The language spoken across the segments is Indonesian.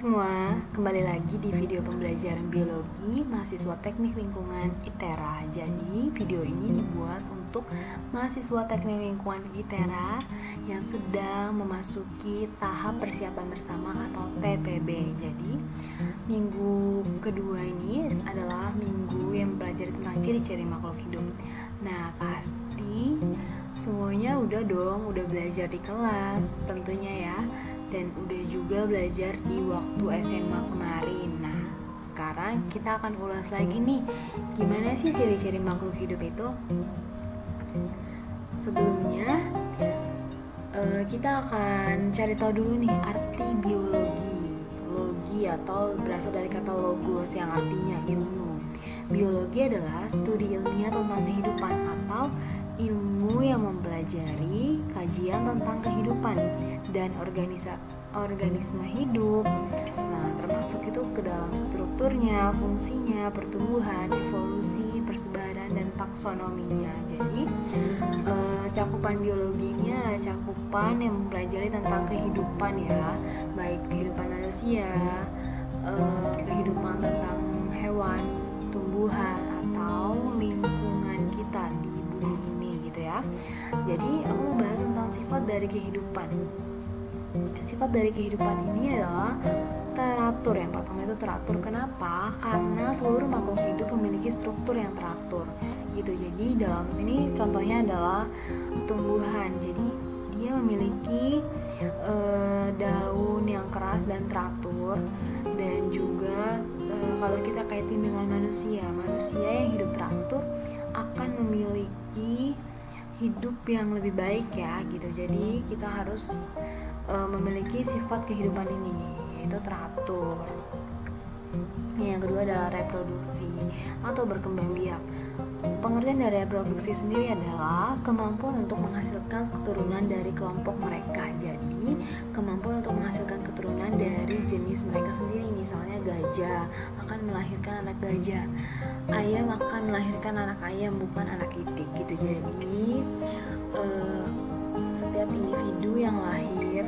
semua, kembali lagi di video pembelajaran biologi mahasiswa teknik lingkungan ITERA. Jadi video ini dibuat untuk mahasiswa teknik lingkungan ITERA yang sedang memasuki tahap persiapan bersama atau TPB. Jadi minggu kedua ini adalah minggu yang belajar tentang ciri-ciri makhluk hidup. Nah, pasti semuanya udah belajar di kelas tentunya ya, dan udah juga belajar di waktu SMA kemarin. Nah, sekarang kita akan ulas lagi nih, gimana sih ciri-ciri makhluk hidup itu. Sebelumnya kita akan cari tahu dulu nih arti biologi. Logi atau berasal dari kata logos yang artinya ilmu. Biologi adalah studi ilmiah tentang kehidupan atau ilmu yang mempelajari kajian tentang kehidupan dan organisme hidup. Nah, termasuk itu ke dalam strukturnya, fungsinya, pertumbuhan, evolusi, persebaran, dan taksonominya. Jadi, cakupan biologi ini adalah cakupan yang mempelajari tentang kehidupan ya, baik kehidupan manusia, kehidupan tentang hewan, tumbuhan, atau lingkungan kita di bumi ini gitu ya. Jadi aku mau bahas tentang sifat dari kehidupan. Sifat dari kehidupan ini adalah teratur. Yang pertama itu teratur. Kenapa? Karena seluruh makhluk hidup memiliki struktur yang teratur gitu. Jadi dalam ini contohnya adalah tumbuhan. Jadi dia memiliki daun yang keras dan teratur. Dan juga kalau kita kaitin dengan manusia yang hidup teratur akan memiliki hidup yang lebih baik ya gitu. Jadi kita harus memiliki sifat kehidupan ini, yaitu teratur. Yang kedua adalah reproduksi atau berkembang biak. Pengertian dari reproduksi sendiri adalah kemampuan untuk menghasilkan keturunan dari kelompok mereka. Jadi kemampuan untuk menghasilkan keturunan dari jenis mereka sendiri. Misalnya gajah akan melahirkan anak gajah, ayam akan melahirkan anak ayam, bukan anak itik gitu. Jadi setiap individu yang lahir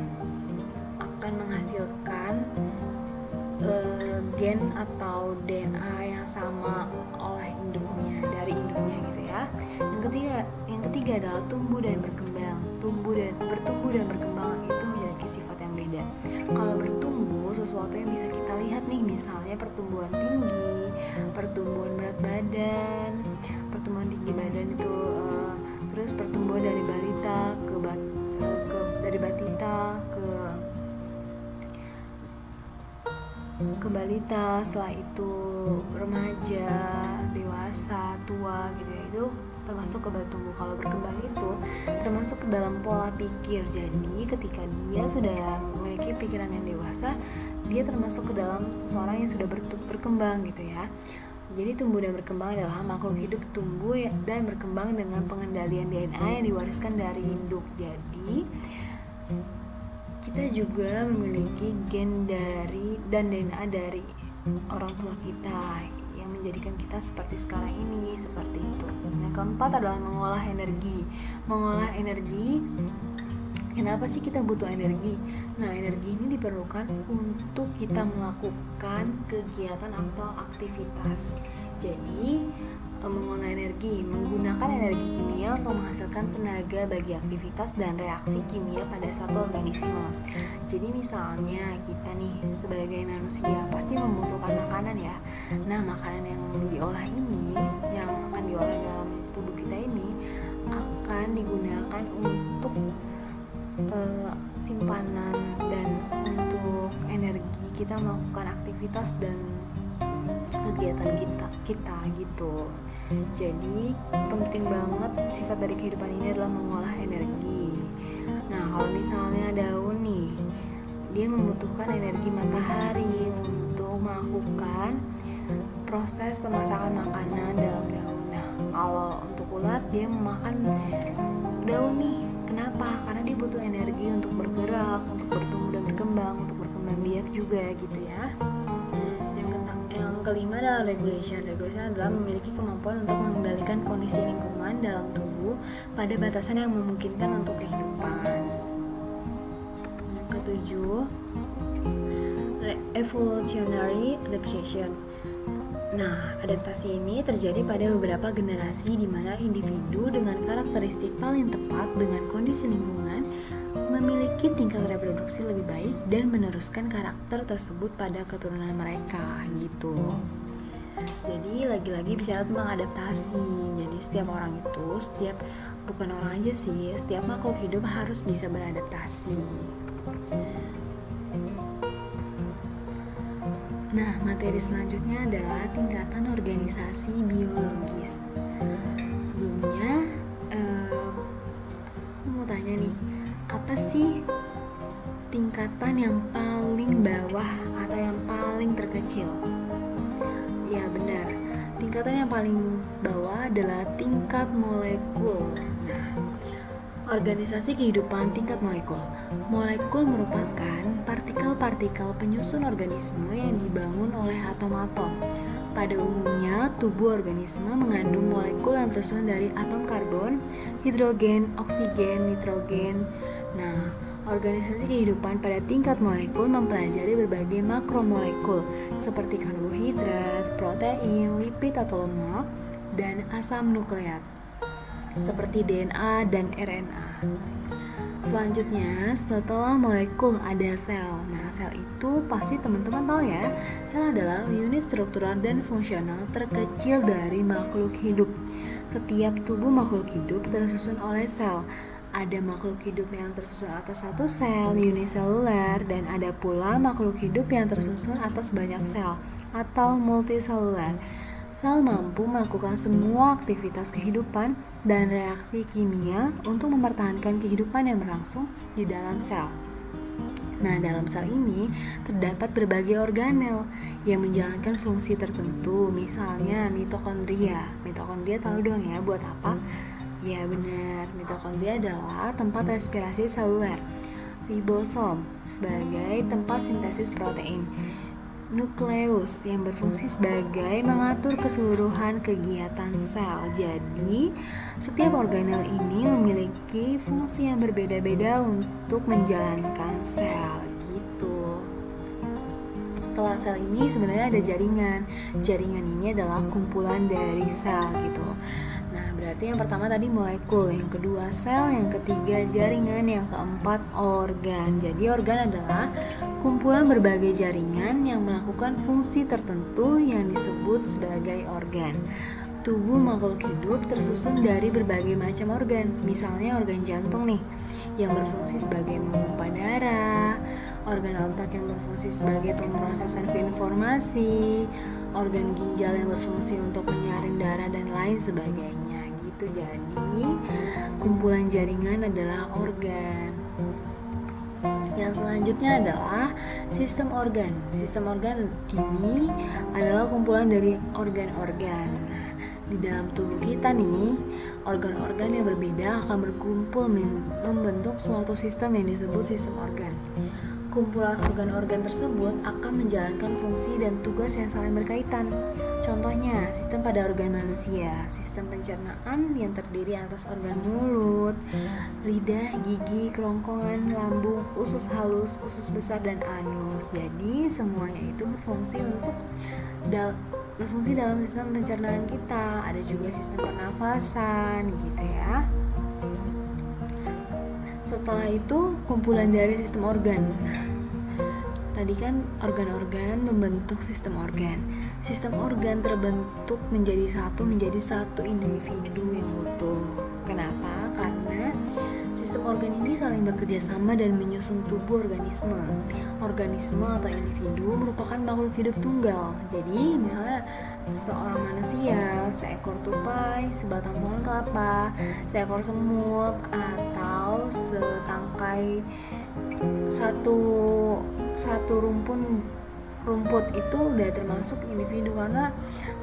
akan menghasilkan gen atau DNA yang sama oleh induknya, dari induknya gitu ya. Yang ketiga adalah tumbuh dan berkembang. Bertumbuh dan berkembang itu memiliki sifat yang beda. Kalau bertumbuh, sesuatu yang bisa kita lihat nih, misalnya pertumbuhan tinggi, pertumbuhan berat badan, pertumbuhan tinggi badan itu terus pertumbuhan dari balita dari batita ke balita, setelah itu remaja, dewasa, tua gitu ya. Itu termasuk ke bertumbuh. Kalau berkembang itu termasuk ke dalam pola pikir. Jadi ketika dia sudah memiliki pikiran yang dewasa, dia termasuk ke dalam seseorang yang sudah berkembang gitu ya. Jadi tumbuh dan berkembang adalah makhluk hidup tumbuh dan berkembang dengan pengendalian DNA yang diwariskan dari induk. Jadi kita juga memiliki gen dan DNA dari orang tua kita yang menjadikan kita seperti sekarang ini, seperti itu. Yang keempat adalah mengolah energi. Kenapa sih kita butuh energi? Nah, energi ini diperlukan untuk kita melakukan kegiatan atau aktivitas. Jadi mengolah energi, menggunakan energi kimia untuk menghasilkan tenaga bagi aktivitas dan reaksi kimia pada satu organisme. Jadi misalnya kita nih sebagai manusia pasti membutuhkan makanan ya. Nah, makanan yang diolah ini, yang akan diolah dalam tubuh kita ini akan digunakan untuk simpanan dan untuk energi kita melakukan aktivitas dan kegiatan kita gitu. Jadi penting banget sifat dari kehidupan ini adalah mengolah energi. Nah, kalau misalnya daun nih, dia membutuhkan energi matahari untuk melakukan proses pemasakan makanan dalam daun. Nah, kalau untuk ulat dia memakan daun nih. Kenapa? Karena dia butuh energi untuk bergerak, untuk bertumbuh dan berkembang, untuk berkembang biak juga gitu ya. Yang kelima adalah regulation. Regulation adalah memiliki kemampuan untuk mengendalikan kondisi lingkungan dalam tubuh pada batasan yang memungkinkan untuk kehidupan. Yang ketujuh, evolutionary adaptation. Nah, adaptasi ini terjadi pada beberapa generasi di mana individu dengan karakteristik paling tepat dengan kondisi lingkungan memiliki tingkat reproduksi lebih baik dan meneruskan karakter tersebut pada keturunan mereka gitu. Jadi lagi-lagi bicara tentang adaptasi. Jadi setiap orang itu, bukan orang aja sih, setiap makhluk hidup harus bisa beradaptasi. Nah, materi selanjutnya adalah tingkatan organisasi biologis. Sebelumnya, aku mau tanya nih, apa sih tingkatan yang paling bawah atau yang paling terkecil? Ya benar, tingkatan yang paling bawah adalah tingkat molekul. Nah, organisasi kehidupan tingkat molekul. Molekul merupakan partikel-partikel penyusun organisme yang dibangun oleh atom-atom. Pada umumnya, tubuh organisme mengandung molekul yang tersusun dari atom karbon, hidrogen, oksigen, nitrogen. Nah, organisasi kehidupan pada tingkat molekul mempelajari berbagai makromolekul seperti karbohidrat, protein, lipid atau lemak, dan asam nukleat seperti DNA dan RNA. Selanjutnya, setelah molekul ada sel. Nah, sel itu pasti teman-teman tahu ya. Sel adalah unit struktural dan fungsional terkecil dari makhluk hidup. Setiap tubuh makhluk hidup tersusun oleh sel. Ada makhluk hidup yang tersusun atas satu sel, uniseluler, dan ada pula makhluk hidup yang tersusun atas banyak sel atau multiseluler. Sel mampu melakukan semua aktivitas kehidupan dan reaksi kimia untuk mempertahankan kehidupan yang berlangsung di dalam sel. Nah, dalam sel ini terdapat berbagai organel yang menjalankan fungsi tertentu, misalnya mitokondria. Mitokondria tahu dong ya buat apa? Ya benar, mitokondria adalah tempat respirasi seluler. Ribosom sebagai tempat sintesis protein. Nukleus yang berfungsi sebagai mengatur keseluruhan kegiatan sel. Jadi, setiap organel ini memiliki fungsi yang berbeda-beda untuk menjalankan sel gitu. Setelah sel ini sebenarnya ada jaringan. Jaringan ini adalah kumpulan dari sel gitu. Nah, berarti yang pertama tadi molekul, yang kedua sel, yang ketiga jaringan, yang keempat organ. Jadi organ adalah kumpulan berbagai jaringan yang melakukan fungsi tertentu yang disebut sebagai organ. Tubuh makhluk hidup tersusun dari berbagai macam organ. Misalnya organ jantung nih, yang berfungsi sebagai memompa darah, organ otak yang berfungsi sebagai pemrosesan informasi, organ ginjal yang berfungsi untuk menyaring darah dan lain sebagainya gitu. Jadi kumpulan jaringan adalah organ. Yang selanjutnya adalah sistem organ. Sistem organ ini adalah kumpulan dari organ-organ. Di dalam tubuh kita nih, organ-organ yang berbeda akan berkumpul membentuk suatu sistem yang disebut sistem organ. Kumpulan organ-organ tersebut akan menjalankan fungsi dan tugas yang saling berkaitan. Contohnya, sistem pada organ manusia, sistem pencernaan yang terdiri atas organ mulut, lidah, gigi, kerongkongan, lambung, usus halus, usus besar, dan anus. Jadi, semuanya itu berfungsi dalam sistem pencernaan kita. Ada juga sistem pernafasan gitu ya. Setelah itu kumpulan dari sistem organ. Tadi kan organ-organ membentuk sistem organ. Sistem organ terbentuk menjadi satu individu yang utuh. Kenapa? Karena sistem organ ini saling bekerja sama dan menyusun tubuh organisme. Organisme atau individu merupakan makhluk hidup tunggal. Jadi misalnya seorang manusia, seekor tupai, sebatang pohon kelapa, seekor semut, atau setangkai satu rumput itu udah termasuk individu karena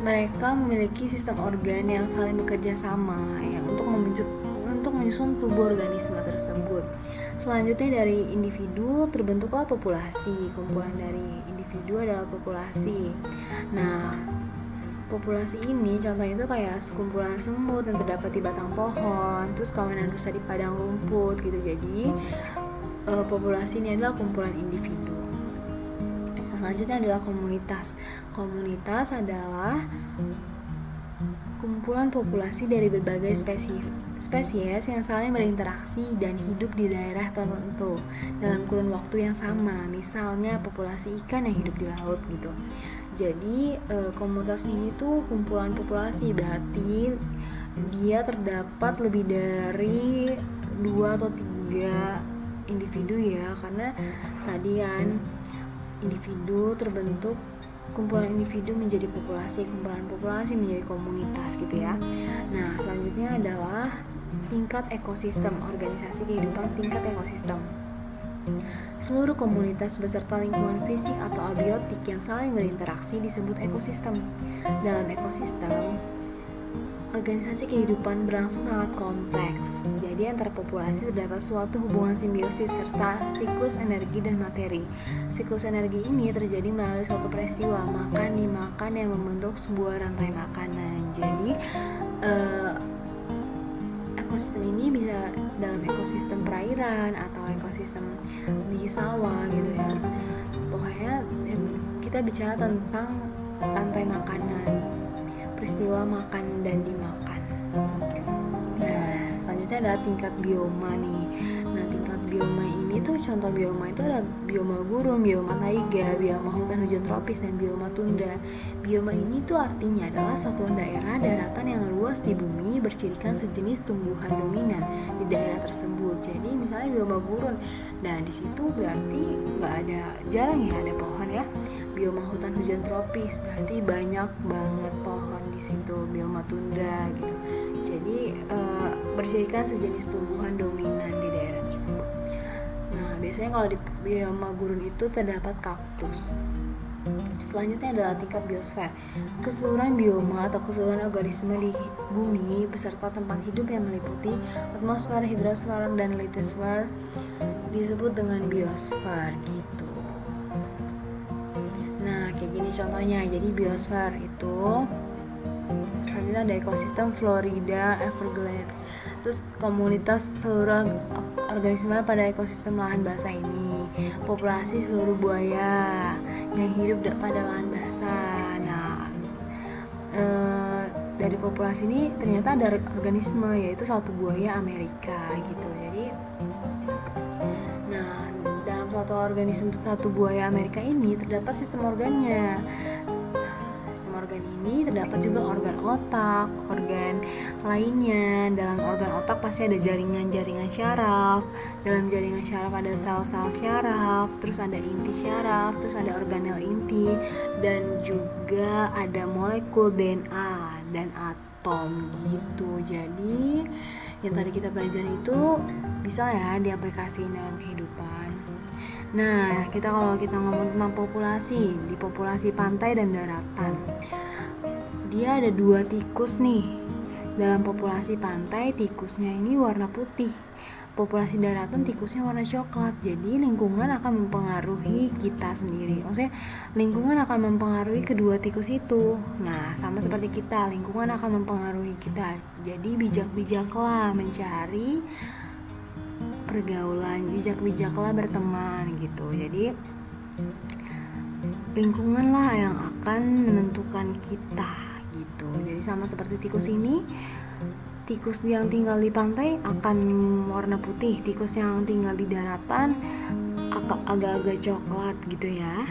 mereka memiliki sistem organ yang saling bekerja sama ya untuk menyusun tubuh organisme tersebut. Selanjutnya dari individu terbentuklah populasi. Kumpulan dari individu adalah populasi. Nah, populasi ini contohnya itu kayak sekumpulan semut yang terdapat di batang pohon, terus kawanan rusa di padang rumput gitu. Jadi populasi ini adalah kumpulan individu. selanjutnya adalah komunitas. Komunitas adalah kumpulan populasi dari berbagai spesies yang saling berinteraksi dan hidup di daerah tertentu dalam kurun waktu yang sama. Misalnya populasi ikan yang hidup di laut gitu. Jadi komunitas ini tuh kumpulan populasi, berarti dia terdapat lebih dari 2 atau 3 individu ya, karena tadi kan individu terbentuk, kumpulan individu menjadi populasi, kumpulan populasi menjadi komunitas gitu ya. Nah, selanjutnya adalah tingkat ekosistem, organisasi kehidupan tingkat ekosistem. Seluruh komunitas beserta lingkungan fisik atau abiotik yang saling berinteraksi disebut ekosistem. Dalam ekosistem, organisasi kehidupan berlangsung sangat kompleks. Jadi antara populasi terdapat suatu hubungan simbiosis serta siklus energi dan materi. Siklus energi ini terjadi melalui suatu peristiwa makan dimakan yang membentuk sebuah rantai makanan. Jadi ekosistem ini bisa dalam ekosistem perairan atau ekosistem di sawah gitu ya. Pokoknya kita bicara tentang rantai makanan, peristiwa makan dan dimakan. Nah, selanjutnya adalah tingkat bioma nih. Nah, tingkat bioma ini tuh, contoh bioma itu ada bioma gurun, bioma taiga, bioma hutan hujan tropis, dan bioma tundra. Bioma ini tuh artinya adalah satuan daerah daratan yang luas di bumi bercirikan sejenis tumbuhan dominan di daerah tersebut. Jadi misalnya bioma gurun, nah di situ berarti jarang ya ada pohon ya. Bioma hutan hujan tropis berarti banyak banget pohon di situ. Bioma tundra gitu. Jadi bercirikan sejenis tumbuhan dominan di daerah tersebut. Nah, biasanya kalau di bioma gurun itu terdapat kaktus. Selanjutnya adalah tingkat biosfer. Keseluruhan bioma atau keseluruhan organisme di bumi beserta tempat hidup yang meliputi atmosfer, hidrosfer, dan litosfer disebut dengan biosfer gitu. Nah, kayak gini contohnya. Jadi biosfer itu, selanjutnya ada ekosistem Florida Everglades. Terus komunitas seluruh organisme pada ekosistem lahan basah ini, populasi seluruh buaya yang hidup pada lahan basah. Nah, dari populasi ini ternyata ada organisme, yaitu satu buaya Amerika gitu. Jadi, nah dalam suatu organisme satu buaya Amerika ini terdapat sistem organnya. Organ ini terdapat juga organ otak, organ lainnya. Dalam organ otak pasti ada jaringan-jaringan syaraf. Dalam jaringan syaraf ada sel-sel syaraf, terus ada inti syaraf, terus ada organel inti, dan juga ada molekul DNA dan atom gitu. Jadi yang tadi kita belajar itu bisa ya diaplikasikan dalam kehidupan. Nah, kalau kita ngomong tentang populasi, di populasi pantai dan daratan, dia ada 2 tikus nih. Dalam populasi pantai, tikusnya ini warna putih. Populasi daratan, tikusnya warna coklat. Jadi lingkungan akan mempengaruhi kita sendiri. Maksudnya lingkungan akan mempengaruhi kedua tikus itu. Nah, sama seperti kita, lingkungan akan mempengaruhi kita. Jadi bijak-bijaklah mencari pergaulan, bijak-bijaklah berteman gitu. Jadi lingkungan lah yang akan menentukan kita gitu. Jadi sama seperti tikus ini, tikus yang tinggal di pantai akan warna putih, tikus yang tinggal di daratan agak-agak coklat gitu ya.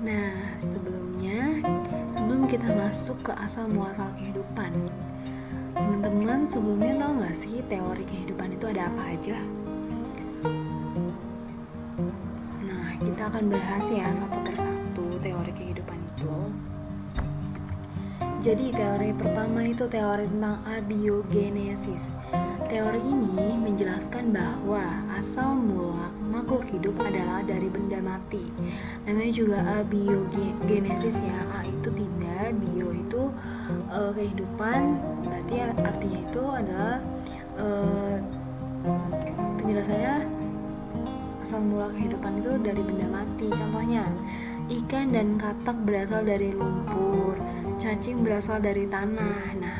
Nah, sebelum kita masuk ke asal muasal kehidupan, teman-teman sebelumnya tahu gak sih teori kehidupan itu ada apa aja? Nah, kita akan bahas ya satu persatu teori kehidupan itu. Jadi teori pertama itu teori tentang abiogenesis. Teori ini menjelaskan bahwa asal mula makhluk hidup adalah dari benda mati. Namanya juga abiogenesis ya. A itu tidak, bio itu kehidupan, berarti artinya itu adalah penjelasannya asal mula kehidupan itu dari benda mati. Contohnya, ikan dan katak berasal dari lumpur, cacing berasal dari tanah. Nah,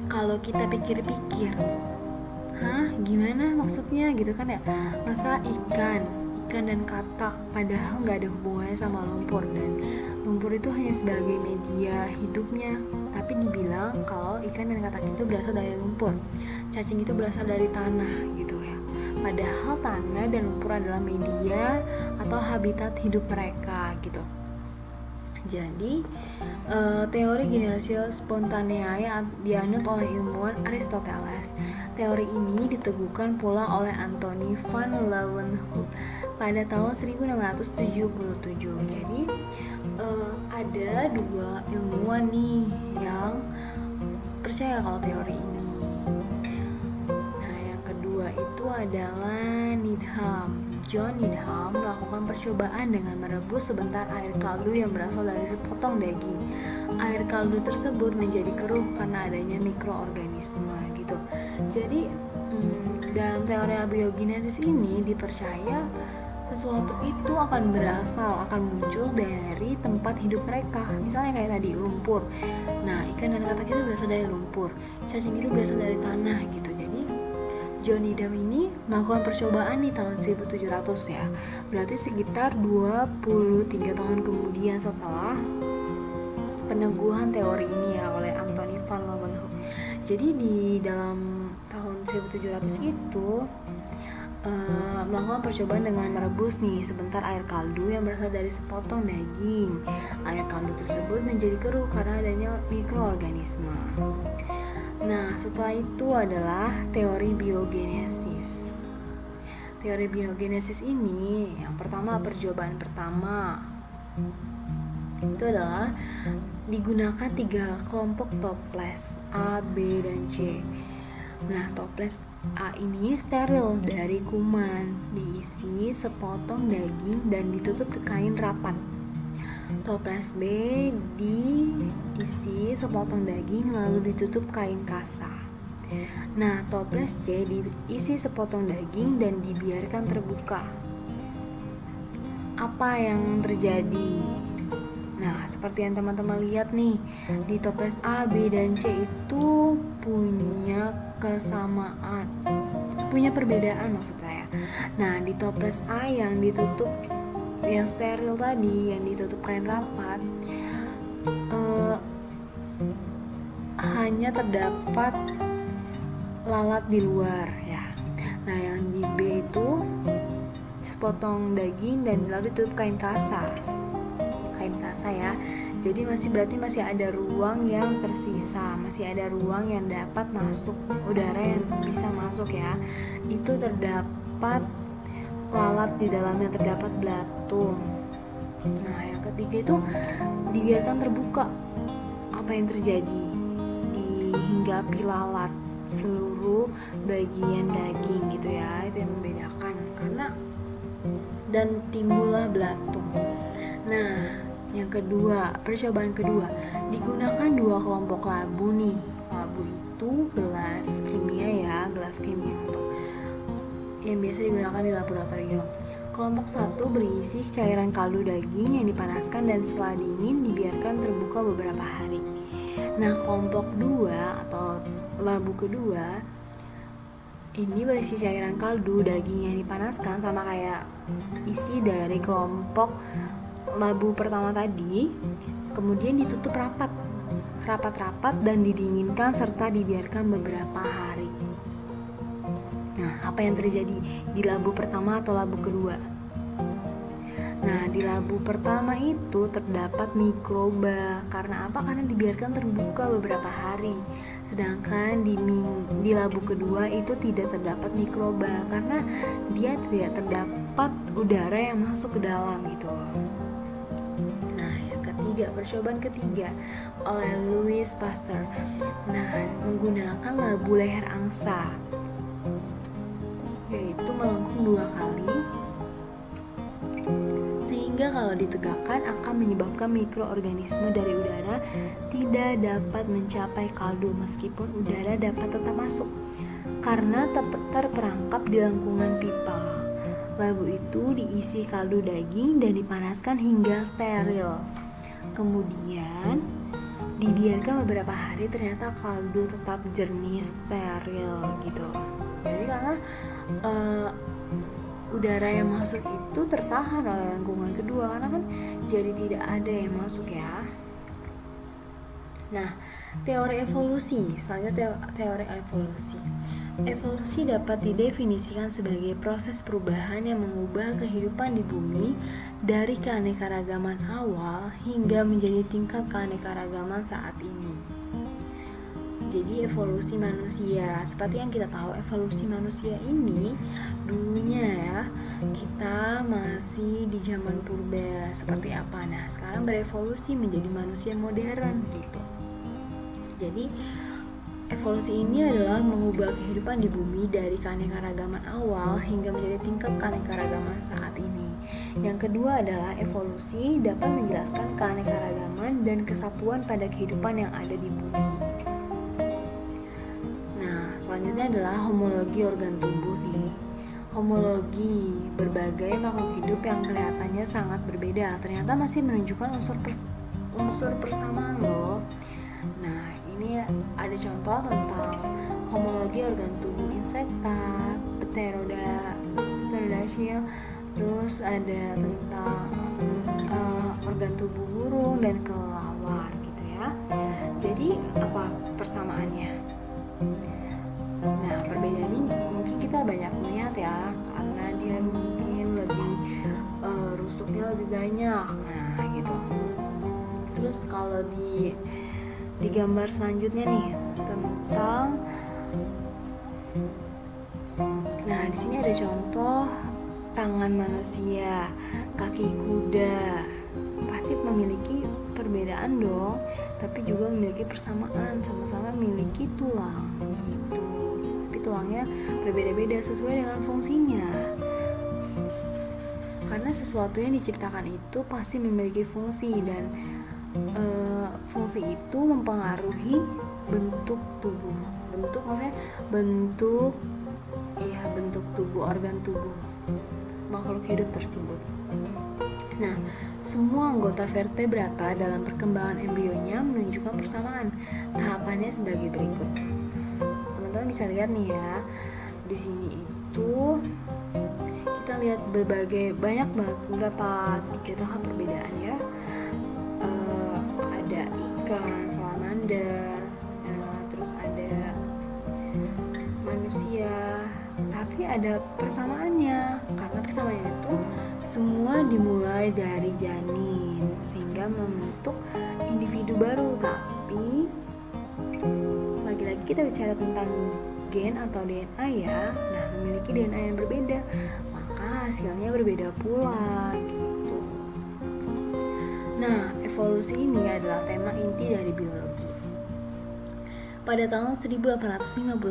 kalau kita pikir-pikir, hah gimana maksudnya gitu kan ya, masa ikan dan katak, padahal nggak ada hubungannya sama lumpur, dan lumpur itu hanya sebagai media hidupnya. Tapi dibilang kalau ikan dan katak itu berasal dari lumpur, cacing itu berasal dari tanah gitu ya. Padahal tanah dan lumpur adalah media atau habitat hidup mereka gitu. Jadi teori generatio spontanea dianut oleh ilmuwan Aristoteles. Teori ini diteguhkan pula oleh Anthony van Leeuwenhoek pada tahun 1677. Jadi ada dua ilmuwan nih yang percaya kalau teori ini. Nah, yang kedua itu adalah John Needham melakukan percobaan dengan merebus sebentar air kaldu yang berasal dari sepotong daging. Air kaldu tersebut menjadi keruh karena adanya mikroorganisme gitu. Jadi dalam teori abiogenesis ini dipercaya sesuatu itu akan muncul dari tempat hidup mereka. Misalnya kayak tadi lumpur. Nah, ikan dan katak itu berasal dari lumpur, cacing itu berasal dari tanah gitu. Jadi John Needham ini melakukan percobaan di tahun 1700 ya. Berarti sekitar 23 tahun kemudian setelah peneguhan teori ini ya oleh Anthony van Leeuwenhoek. Jadi di dalam tahun 1700 itu melakukan percobaan dengan merebus nih sebentar air kaldu yang berasal dari sepotong daging. Air kaldu tersebut menjadi keruh karena adanya mikroorganisme. Nah, setelah itu adalah teori biogenesis. Teori biogenesis ini yang pertama, percobaan pertama itu adalah digunakan 3 kelompok toples A, B, dan C. Nah, toples A ini steril dari kuman, diisi sepotong daging dan ditutup kain rapat. Toples B diisi sepotong daging lalu ditutup kain kasa. Nah, toples C diisi sepotong daging dan dibiarkan terbuka. Apa yang terjadi? Nah, seperti yang teman-teman lihat nih, di toples A, B, dan C itu punya kesamaan, punya perbedaan maksud saya. Nah, di toples A yang ditutup, yang steril tadi, yang ditutup kain rapat, hanya terdapat lalat di luar ya. Nah, yang di B itu sepotong daging dan lalu ditutup kain kasa ya. Jadi berarti masih ada ruang yang tersisa, masih ada ruang yang dapat masuk, udara yang bisa masuk ya. Itu terdapat lalat di dalamnya, terdapat belatung. Nah, yang ketiga itu dibiarkan terbuka. Apa yang terjadi? Dihinggapi lalat seluruh bagian daging gitu ya. Itu yang membedakan dan timbullah belatung. Nah, yang kedua, percobaan kedua, digunakan 2 kelompok labu nih. Labu itu gelas kimia untuk yang biasa digunakan di laboratorium. Kelompok 1 berisi cairan kaldu daging yang dipanaskan dan setelah dingin dibiarkan terbuka beberapa hari. Nah, kelompok 2 atau labu kedua ini berisi cairan kaldu daging yang dipanaskan sama kayak isi dari kelompok labu pertama tadi, kemudian ditutup rapat dan didinginkan serta dibiarkan beberapa hari. Nah, apa yang terjadi di labu pertama atau labu kedua? Nah, di labu pertama itu terdapat mikroba. Karena apa? Karena dibiarkan terbuka beberapa hari. Sedangkan di labu kedua itu tidak terdapat mikroba karena dia tidak terdapat udara yang masuk ke dalam gitu. Nah, yang ketiga, percobaan ketiga oleh Louis Pasteur. Nah, menggunakan labu leher angsa, yaitu melengkung 2 kali sehingga kalau ditegakkan akan menyebabkan mikroorganisme dari udara tidak dapat mencapai kaldu meskipun udara dapat tetap masuk karena terperangkap di lengkungan pipa. Labu itu diisi kaldu daging dan dipanaskan hingga steril. Kemudian dibiarkan beberapa hari, ternyata kaldu tetap jernih steril gitu. Jadi karena udara yang masuk itu tertahan oleh lingkungan kedua, karena kan jadi tidak ada yang masuk ya. Nah, teori evolusi, selanjutnya teori evolusi. Evolusi dapat didefinisikan sebagai proses perubahan yang mengubah kehidupan di bumi dari keanekaragaman awal hingga menjadi tingkat keanekaragaman saat ini. Jadi evolusi manusia, seperti yang kita tahu, evolusi manusia ini dulunya ya, kita masih di zaman purba seperti apa. Nah, sekarang berevolusi menjadi manusia modern gitu. Jadi evolusi ini adalah mengubah kehidupan di bumi dari keanekaragaman awal hingga menjadi tingkat keanekaragaman saat ini. Yang kedua adalah evolusi dapat menjelaskan keanekaragaman dan kesatuan pada kehidupan yang ada di bumi. Nah, selanjutnya adalah homologi organ tubuh nih. Homologi, berbagai makhluk hidup yang kelihatannya sangat berbeda ternyata masih menunjukkan unsur persamaan loh. Nah, ini ada contoh tentang homologi organ tubuh insekta, pterodaceae, terus ada tentang organ tubuh burung dan kelelawar gitu ya. Jadi apa persamaannya? Nah, perbedaannya mungkin kita banyak melihat ya, karena dia mungkin lebih rusuknya lebih banyak. Nah, gitu. Terus kalau di gambar selanjutnya nih tentang, nah di sini ada contoh tangan manusia, kaki kuda, pasti memiliki perbedaan dong, tapi juga memiliki persamaan, sama-sama memiliki tulang gitu. Tapi tulangnya berbeda-beda sesuai dengan fungsinya. Karena sesuatu yang diciptakan itu pasti memiliki fungsi, dan fungsi itu mempengaruhi bentuk tubuh. Bentuk maksudnya bentuk tubuh, organ tubuh makhluk hidup tersebut. Nah, semua anggota vertebrata dalam perkembangan embrionya menunjukkan persamaan. Tahapannya sebagai berikut. Teman-teman bisa lihat nih ya, di sini itu kita lihat banyak banget, seberapa 3 tahap perbedaan ya. Ada ikan, salamander, terus ada manusia, tapi ada persamaannya, karena persamaannya itu semua dimulai dari janin sehingga membentuk individu baru. Tapi lagi-lagi kita bicara tentang gen atau DNA ya. Nah, memiliki DNA yang berbeda, maka hasilnya berbeda pula gitu. Nah, evolusi ini adalah tema inti dari biologi. Pada tahun 1859,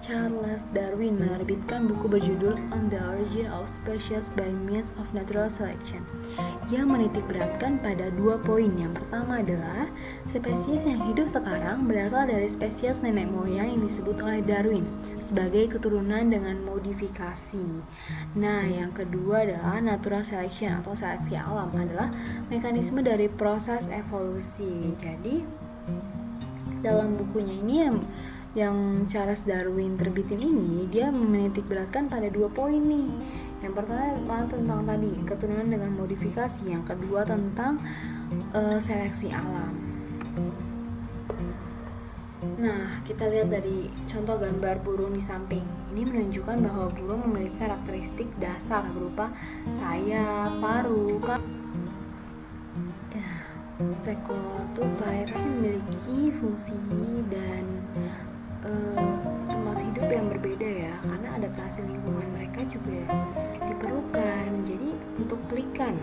Charles Darwin menerbitkan buku berjudul On the Origin of Species by Means of Natural Selection yang menitikberatkan pada 2 poin. Yang pertama adalah spesies yang hidup sekarang berasal dari spesies nenek moyang yang disebut oleh Darwin sebagai keturunan dengan modifikasi. Nah, yang kedua adalah natural selection atau seleksi alam, adalah mekanisme dari proses evolusi. Jadi dalam bukunya ini yang Charles Darwin terbitin ini, dia menitikberatkan pada 2 poin nih. Yang pertama tentang tadi keturunan dengan modifikasi, yang kedua tentang seleksi alam. Nah, kita lihat dari contoh gambar burung di samping. Ini menunjukkan bahwa burung memiliki karakteristik dasar berupa sayap, paruh, ekor, tupai, pasti memiliki fungsi dan tempat hidup yang berbeda ya, karena adaptasi lingkungan mereka juga diperlukan. Jadi untuk pelikan,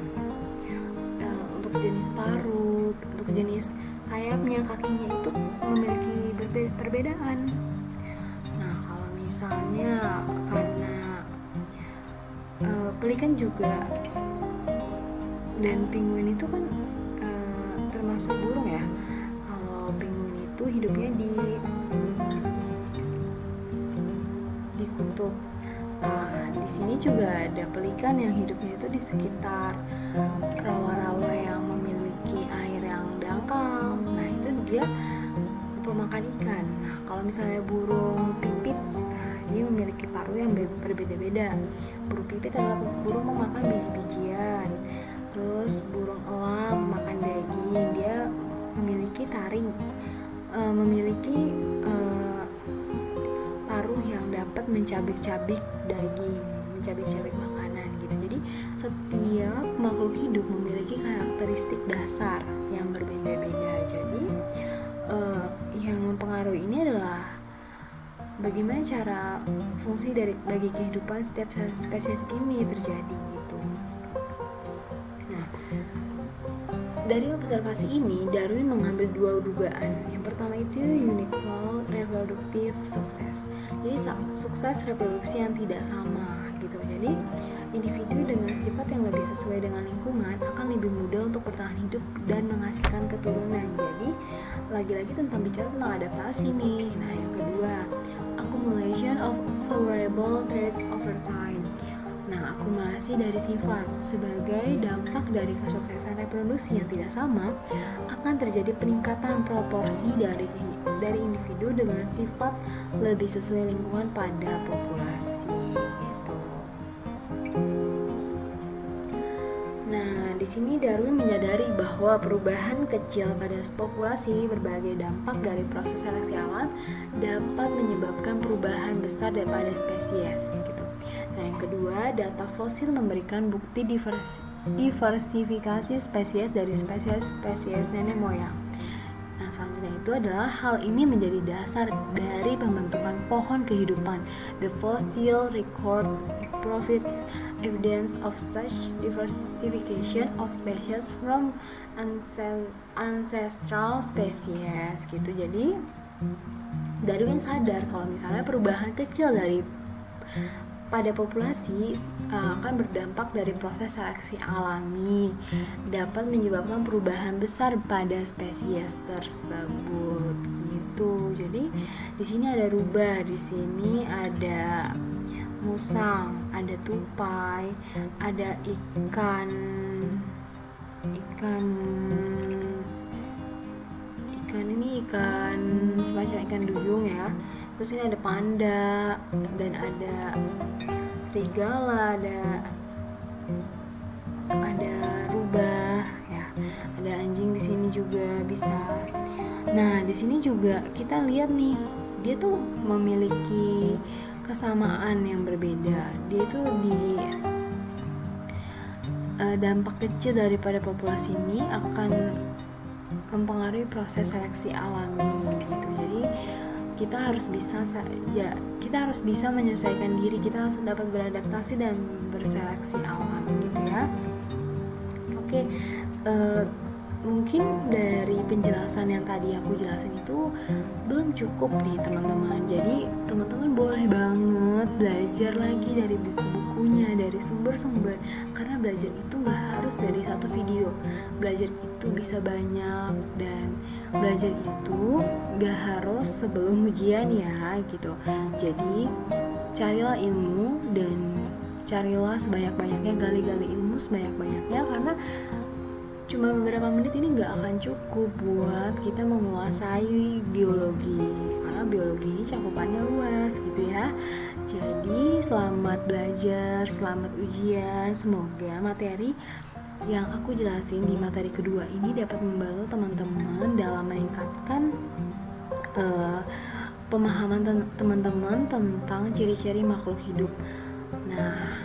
untuk jenis paruh, untuk jenis sayapnya, kakinya itu memiliki perbedaan. Nah, kalau misalnya karena pelikan juga dan penguin itu kan termasuk burung ya. Kalau penguin itu hidupnya di kutub. Nah, di sini juga ada pelikan yang hidupnya itu di sekitar rawa-rawa yang memiliki air yang dangkal. Nah, itu dia pemakan ikan. Nah, kalau misalnya burung pipit, nah, jadi memiliki paruh yang berbeda-beda. Burung pipit adalah burung memakan biji-bijian. Terus burung elang makan daging, dia memiliki taring, memiliki paruh yang dapat mencabik-cabik daging, mencabik-cabik makanan gitu. Jadi setiap makhluk hidup memiliki karakteristik dasar yang berbeda-beda. Jadi yang mempengaruhi ini adalah bagaimana cara fungsi bagi kehidupan setiap spesies ini terjadi gitu. Nah, dari observasi ini, Darwin mengambil dua dugaan. Yang pertama itu unequal reproductive success. Jadi sukses reproduksi yang tidak sama gitu. Jadi individu dengan sifat yang lebih sesuai dengan lingkungan akan lebih mudah untuk bertahan hidup dan menghasilkan keturunan. Jadi lagi-lagi bicara tentang adaptasi nih. Nah, yang kedua, accumulation of favorable traits over time. Nah, akumulasi dari sifat sebagai dampak dari kesuksesan reproduksi yang tidak sama, akan terjadi peningkatan proporsi dari individu dengan sifat lebih sesuai lingkungan pada populasi gitu. Nah, di sini Darwin menyadari bahwa perubahan kecil pada populasi berbagai dampak dari proses seleksi alam dapat menyebabkan perubahan besar pada spesies gitu. Nah, yang kedua, data fosil memberikan bukti diversifikasi spesies dari spesies nenek moyang. Nah, selanjutnya itu adalah hal ini menjadi dasar dari pembentukan pohon kehidupan. The fossil record provides evidence of such diversification of species from ancestral species gitu. Jadi Darwin sadar kalau misalnya perubahan kecil pada populasi akan berdampak dari proses seleksi alami, dapat menyebabkan perubahan besar pada spesies tersebut gitu. Jadi di sini ada rubah, di sini ada musang, ada tupai, ada ikan semacam ikan duyung ya. Terus ini ada panda dan ada serigala, ada rubah ya. Ada anjing di sini juga bisa. Nah, di sini juga kita lihat nih, dia tuh memiliki kesamaan yang berbeda. Dia tuh dampak kecil daripada populasi ini akan mempengaruhi proses seleksi alami gitu. Jadi kita harus bisa menyesuaikan diri, kita harus dapat beradaptasi dan berseleksi alam gitu ya. Oke, mungkin dari penjelasan yang tadi aku jelasin itu belum cukup nih teman-teman. Jadi teman-teman boleh banget belajar lagi dari buku-bukunya, dari sumber-sumber, karena belajar itu gak harus dari satu video. Belajar itu bisa banyak, dan belajar itu gak harus sebelum ujian ya gitu. Jadi carilah ilmu dan carilah sebanyak-banyaknya, gali-gali ilmu sebanyak-banyaknya, karena cuma beberapa menit ini gak akan cukup buat kita menguasai biologi, karena biologi ini cakupannya luas gitu ya. Jadi selamat belajar, selamat ujian. Semoga materi yang aku jelasin di materi kedua ini dapat membantu teman-teman dalam meningkatkan pemahaman teman-teman tentang ciri-ciri makhluk hidup. Nah,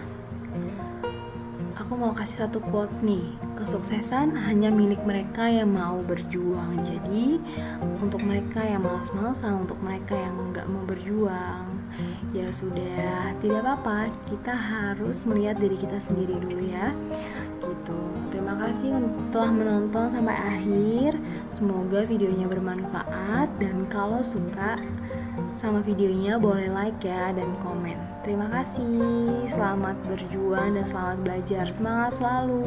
aku mau kasih satu quotes nih. Kesuksesan hanya milik mereka yang mau berjuang. Jadi untuk mereka yang malas-malasan, untuk mereka yang gak mau berjuang, ya sudah, tidak apa-apa. Kita harus melihat diri kita sendiri dulu ya gitu. Terima kasih telah menonton sampai akhir. Semoga videonya bermanfaat, dan kalau suka sama videonya boleh like ya dan komen. Terima kasih. Selamat berjuang dan selamat belajar. Semangat selalu.